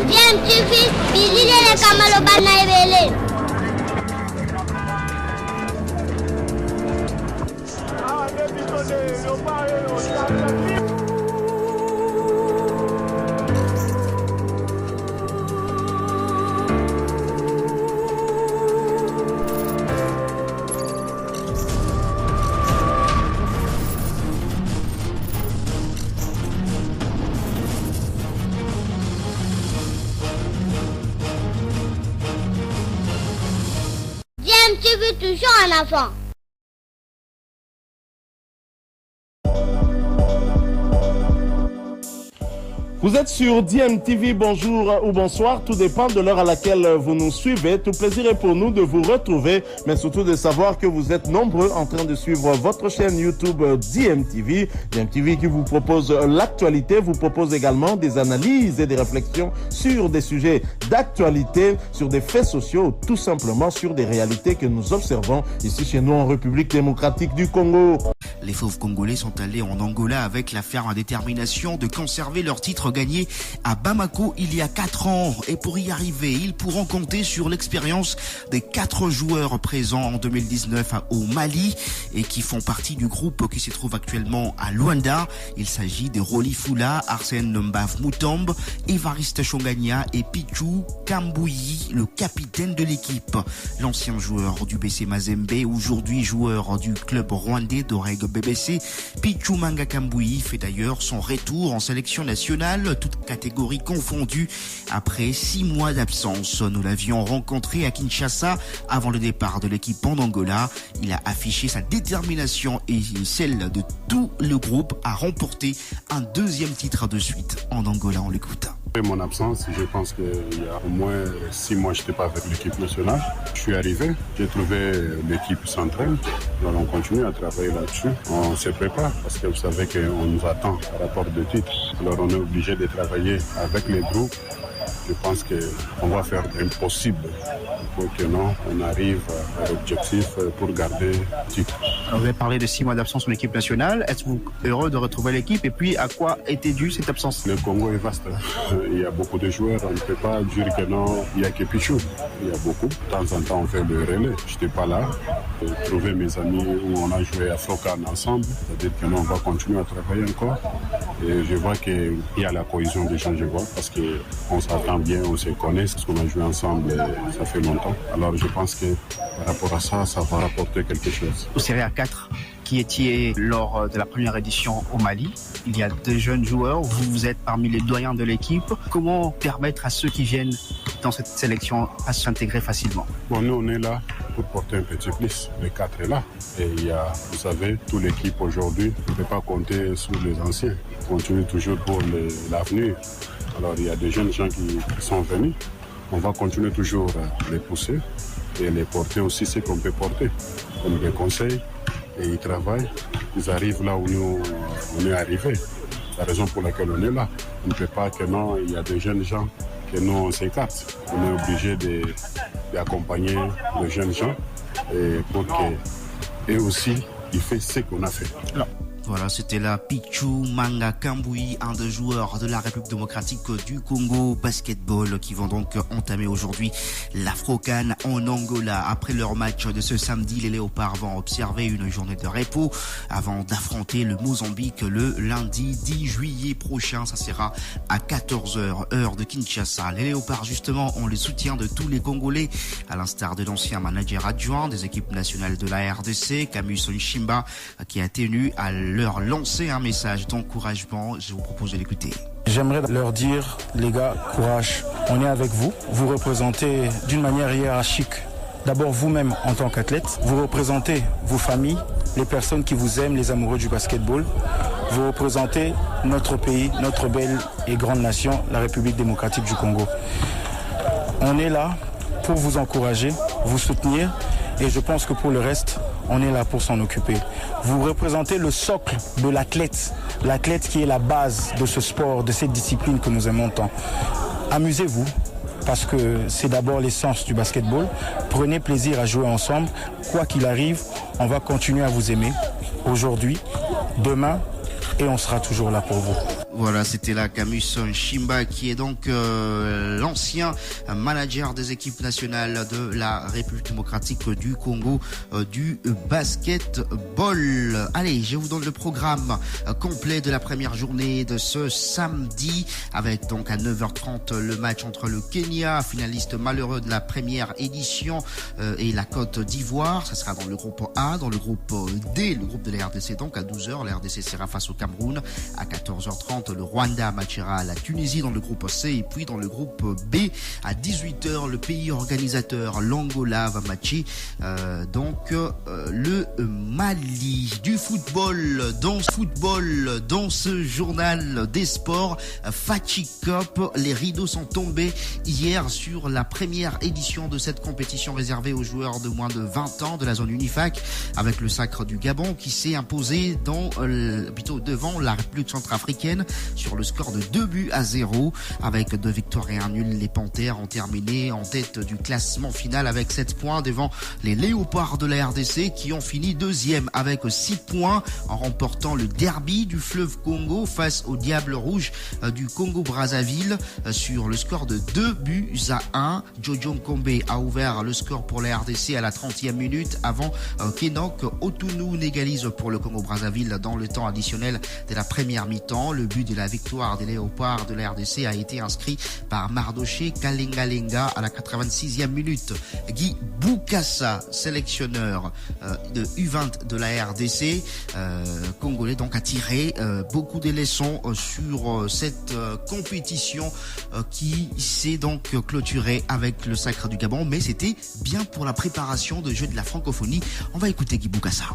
DMTV, Billy Kamalo Banaibele. DMTV toujours en avant. Vous êtes sur DMTV, bonjour ou bonsoir, tout dépend de l'heure à laquelle vous nous suivez. Tout plaisir est pour nous de vous retrouver, mais surtout de savoir que vous êtes nombreux en train de suivre votre chaîne YouTube DMTV. DMTV qui vous propose l'actualité, vous propose également des analyses et des réflexions sur des sujets d'actualité, sur des faits sociaux, tout simplement sur des réalités que nous observons ici chez nous en République démocratique du Congo. Les fauves congolais sont allés en Angola avec la ferme détermination de conserver leur titre gagné à Bamako il y a 4 ans. Et pour y arriver, ils pourront compter sur l'expérience des 4 joueurs présents en 2019 au Mali et qui font partie du groupe qui se trouve actuellement à Luanda. Il s'agit de Roli Fula, Arsène Mbav Mutombe, Évariste Chongania et Pichu Kambouyi, le capitaine de l'équipe. L'ancien joueur du BC Mazembe, aujourd'hui joueur du club rwandais d'Oreg BBC, Pichu Manga Kambouyi fait d'ailleurs son retour en sélection nationale, toutes catégories confondues, après 6 mois d'absence. Nous l'avions rencontré à Kinshasa avant le départ de l'équipe en Angola. Il a affiché sa détermination et celle de tout le groupe à remporter un 2e titre de suite en Angola. On l'écoute. Mon absence, je pense qu'il y a au moins 6 mois, je n'étais pas avec l'équipe nationale. Je suis arrivé, j'ai trouvé l'équipe s'entraîne. Alors on continue à travailler là-dessus. On se prépare parce que vous savez qu'on nous attend par rapport de titre. Alors on est obligé de travailler avec les groupes. Je pense qu'on va faire l'impossible pour que on arrive à l'objectif pour garder le titre. Alors vous avez parlé de 6 mois d'absence en équipe nationale. Êtes-vous heureux de retrouver l'équipe? Et puis, à quoi était due cette absence? Le Congo est vaste. Il y a beaucoup de joueurs. On ne peut pas dire que non, il n'y a que Pichou. Il y a beaucoup. De temps en temps, on fait le relais. Je n'étais pas là. J'ai trouvé mes amis où on a joué à Frocan ensemble. C'est-à-dire que on va continuer à travailler encore. Et je vois qu'il y a la cohésion des gens, je vois, parce qu'on s'attend bien, on se connaît, parce qu'on a joué ensemble, ça fait longtemps. Alors je pense que par rapport à ça, ça va rapporter quelque chose. Vous serez à 4 qui étiez lors de la première édition au Mali. Il y a 2 jeunes joueurs, vous êtes parmi les doyens de l'équipe. Comment permettre à ceux qui viennent dans cette sélection à s'intégrer facilement? Bon, nous on est là pour porter un petit plus. Les 4 est là. Et il y a, vous savez, toute l'équipe aujourd'hui ne peut pas compter sur les anciens. On continue toujours pour l'avenir. Alors il y a des jeunes gens qui sont venus. On va continuer toujours à les pousser et les porter aussi ce qu'on peut porter. Comme des conseils. Et ils travaillent, ils arrivent là où nous on est arrivés. La raison pour laquelle on est là. On ne peut pas que non, il y a des jeunes gens que nous on s'écarte. On est obligé d'accompagner les jeunes gens et pour qu'eux aussi ils fassent ce qu'on a fait. Alors. Voilà, c'était là Pichu Manga Kambouyi, un des joueurs de la République démocratique du Congo basketball qui vont donc entamer aujourd'hui l'Afro-CAN en Angola. Après leur match de ce samedi, les Léopards vont observer une journée de repos avant d'affronter le Mozambique le lundi 10 juillet prochain. Ça sera à 14h, heure de Kinshasa. Les Léopards, justement, ont le soutien de tous les Congolais, à l'instar de l'ancien manager adjoint des équipes nationales de la RDC, Camus Onchimba, qui a tenu à leur lancer un message d'encouragement. Je vous propose de l'écouter. J'aimerais leur dire, les gars, courage. On est avec vous. Vous représentez d'une manière hiérarchique. D'abord vous-même en tant qu'athlète. Vous représentez vos familles, les personnes qui vous aiment, les amoureux du basketball. Vous représentez notre pays, notre belle et grande nation, la République démocratique du Congo. On est là pour vous encourager, vous soutenir. Et je pense que pour le reste, on est là pour s'en occuper. Vous représentez le socle de l'athlète. L'athlète qui est la base de ce sport, de cette discipline que nous aimons tant. Amusez-vous, parce que c'est d'abord l'essence du basketball. Prenez plaisir à jouer ensemble. Quoi qu'il arrive, on va continuer à vous aimer. Aujourd'hui, demain, et on sera toujours là pour vous. Voilà, c'était là Camus Chimba qui est donc l'ancien manager des équipes nationales de la République démocratique du Congo du basketball. Allez, je vous donne le programme complet de la première journée de ce samedi avec donc à 9h30 le match entre le Kenya, finaliste malheureux de la première édition, et la Côte d'Ivoire. Ça sera dans le groupe A, dans le groupe D, le groupe de la RDC. Donc à 12h, la RDC sera face au Cameroun. À 14h30, le Rwanda matchera la Tunisie dans le groupe C, et puis dans le groupe B à 18h, le pays organisateur l'Angola va matcher le Mali. Du football dans ce journal des sports, Fatih Cup. Les rideaux sont tombés hier sur la première édition de cette compétition réservée aux joueurs de moins de 20 ans de la zone Unifac, avec le sacre du Gabon qui s'est imposé devant la République centrafricaine sur le score de 2-0. Avec 2 victoires et 1 nul, les Panthères ont terminé en tête du classement final avec 7 points devant les Léopards de la RDC qui ont fini deuxième avec 6 points en remportant le derby du fleuve Congo face aux Diables Rouges du Congo-Brazzaville sur le score de 2-1. Jojo Nkombe a ouvert le score pour la RDC à la 30e minute avant qu'Enoch Otunu n'égalise pour le Congo-Brazzaville dans le temps additionnel de la première mi-temps. Le but de la victoire des Léopards de la RDC a été inscrit par Mardoché Kalengalenga à la 86e minute. Guy Boukassa, sélectionneur de U20 de la RDC congolais, donc a tiré beaucoup de leçons sur cette compétition qui s'est donc clôturée avec le sacre du Gabon, mais c'était bien pour la préparation de jeux de la francophonie. On va écouter Guy Boukassa.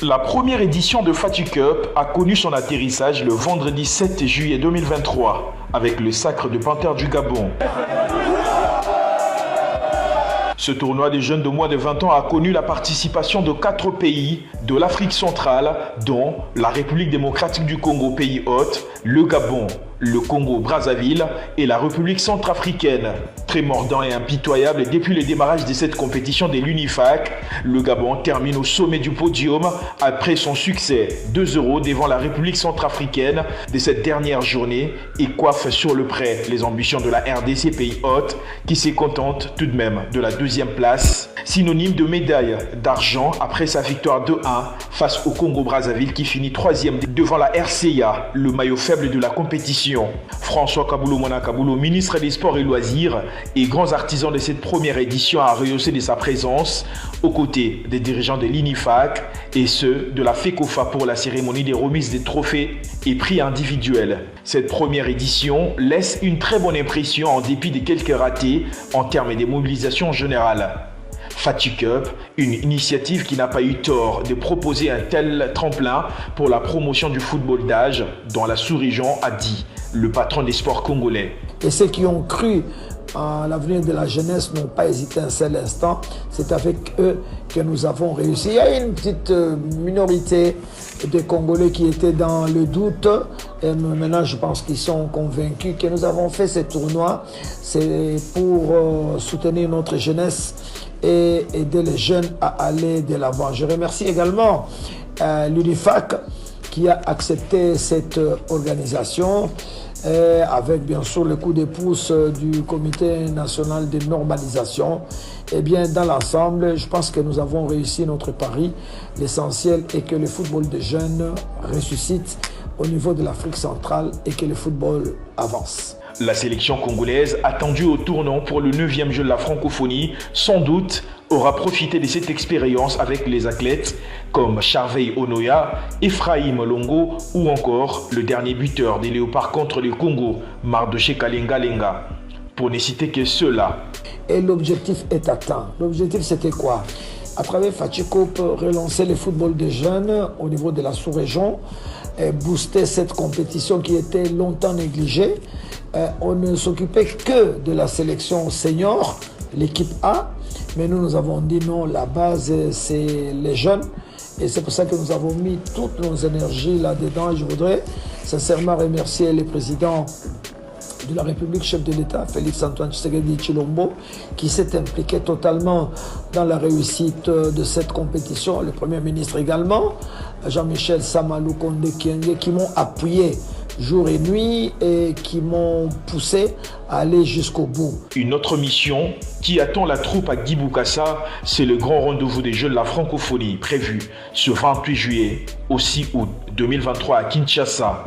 La première édition de Fatih Cup a connu son atterrissage le vendredi 7 juillet 2023 avec le sacre de Panthère du Gabon. Ce tournoi des jeunes de moins de 20 ans a connu la participation de 4 pays de l'Afrique centrale, dont la République démocratique du Congo, pays hôte, le Gabon, le Congo-Brazzaville et la République centrafricaine. Très mordant et impitoyable, depuis le démarrage de cette compétition de l'Unifac, le Gabon termine au sommet du podium après son succès 2-0 devant la République centrafricaine de cette dernière journée et coiffe sur le prêt les ambitions de la RDC, pays hôte, qui se contente tout de même de la 2e place, synonyme de médaille d'argent après sa victoire 2-1 face au Congo-Brazzaville qui finit 3e devant la RCA, le maillot faible de la compétition. François Kaboulou-Mona Kaboulou, ministre des Sports et Loisirs et grands artisans de cette première édition, a rehaussé de sa présence aux côtés des dirigeants de l'INIFAC et ceux de la FECOFA pour la cérémonie des remises des trophées et prix individuels. Cette première édition laisse une très bonne impression en dépit de quelques ratés en termes de mobilisation générale. Fatih Cup, une initiative qui n'a pas eu tort de proposer un tel tremplin pour la promotion du football d'âge dans la sous-région, a dit le patron des sports congolais. Et ceux qui ont cru à l'avenir de la jeunesse n'ont pas hésité un seul instant. C'est avec eux que nous avons réussi. Il y a une petite minorité de Congolais qui étaient dans le doute. Et maintenant, je pense qu'ils sont convaincus que nous avons fait ce tournoi. C'est pour soutenir notre jeunesse et aider les jeunes à aller de l'avant. Je remercie également l'UNIFAC qui a accepté cette organisation avec bien sûr le coup de pouce du Comité national de normalisation. Et bien dans l'ensemble, je pense que nous avons réussi notre pari. L'essentiel est que le football des jeunes ressuscite au niveau de l'Afrique centrale et que le football avance. La sélection congolaise, attendue au tournant pour le 9e jeu de la francophonie, sans doute aura profité de cette expérience avec les athlètes comme Charveil Onoya, Ephraim Longo ou encore le dernier buteur des Léopards contre le Congo, Mardoché Kalengalenga. Pour ne citer que ceux-là. Et l'objectif est atteint. L'objectif c'était quoi? À travers Fatih Cup, relancer le football des jeunes au niveau de la sous-région, booster cette compétition qui était longtemps négligée. On ne s'occupait que de la sélection senior, l'équipe A, mais nous avons dit non, la base c'est les jeunes et c'est pour ça que nous avons mis toutes nos énergies là-dedans. Je voudrais sincèrement remercier le président de la République, chef de l'État, Félix-Antoine Tshisekedi Tshilombo, qui s'est impliqué totalement dans la réussite de cette compétition. Le Premier ministre également, Jean-Michel Samalou Kondé Kyenge, qui m'ont appuyé jour et nuit et qui m'ont poussé à aller jusqu'au bout. Une autre mission qui attend la troupe à Guy Bokassa, c'est le grand rendez-vous des Jeux de la francophonie prévu ce 28 juillet au 6 août 2023 à Kinshasa.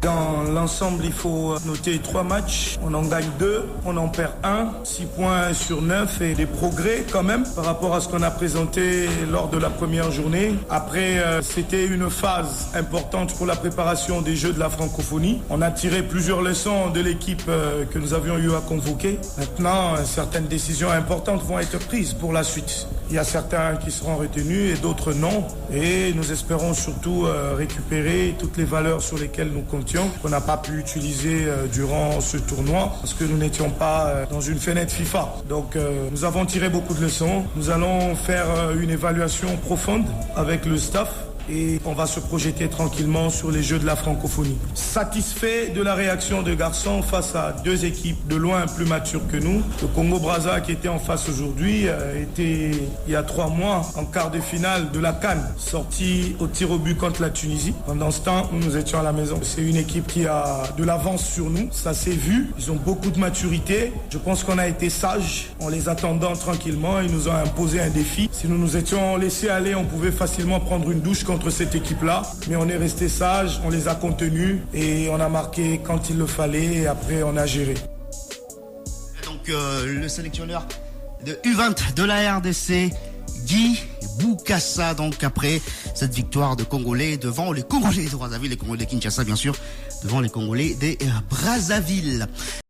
Dans l'ensemble, il faut noter 3 matchs. On en gagne 2, on en perd 1. 6 points sur 9 et des progrès quand même par rapport à ce qu'on a présenté lors de la première journée. Après, c'était une phase importante pour la préparation des Jeux de la francophonie. On a tiré plusieurs leçons de l'équipe que nous avions eu à convoquer. Maintenant, certaines décisions importantes vont être prises pour la suite. Il y a certains qui seront retenus et d'autres non. Et nous espérons surtout récupérer toutes les valeurs sur lesquelles nous comptions, qu'on n'a pas pu utiliser durant ce tournoi parce que nous n'étions pas dans une fenêtre FIFA. Donc nous avons tiré beaucoup de leçons. Nous allons faire une évaluation profonde avec le staff et on va se projeter tranquillement sur les Jeux de la francophonie. Satisfait de la réaction de garçons face à 2 équipes de loin plus matures que nous. Le Congo-Brazza qui était en face aujourd'hui était il y a 3 mois en quart de finale de la CAN, sorti au tir au but contre la Tunisie. Pendant ce temps, nous étions à la maison. C'est une équipe qui a de l'avance sur nous, ça s'est vu. Ils ont beaucoup de maturité. Je pense qu'on a été sages en les attendant tranquillement. Ils nous ont imposé un défi. Si nous nous étions laissés aller, on pouvait facilement prendre une douche contre cette équipe-là, mais on est resté sage, on les a contenus et on a marqué quand il le fallait et après on a géré. Donc le sélectionneur de U20 de la RDC, Guy Bokassa, donc après cette victoire de Congolais devant les Congolais de Brazzaville, les Congolais de Kinshasa bien sûr, devant les Congolais des Brazzaville.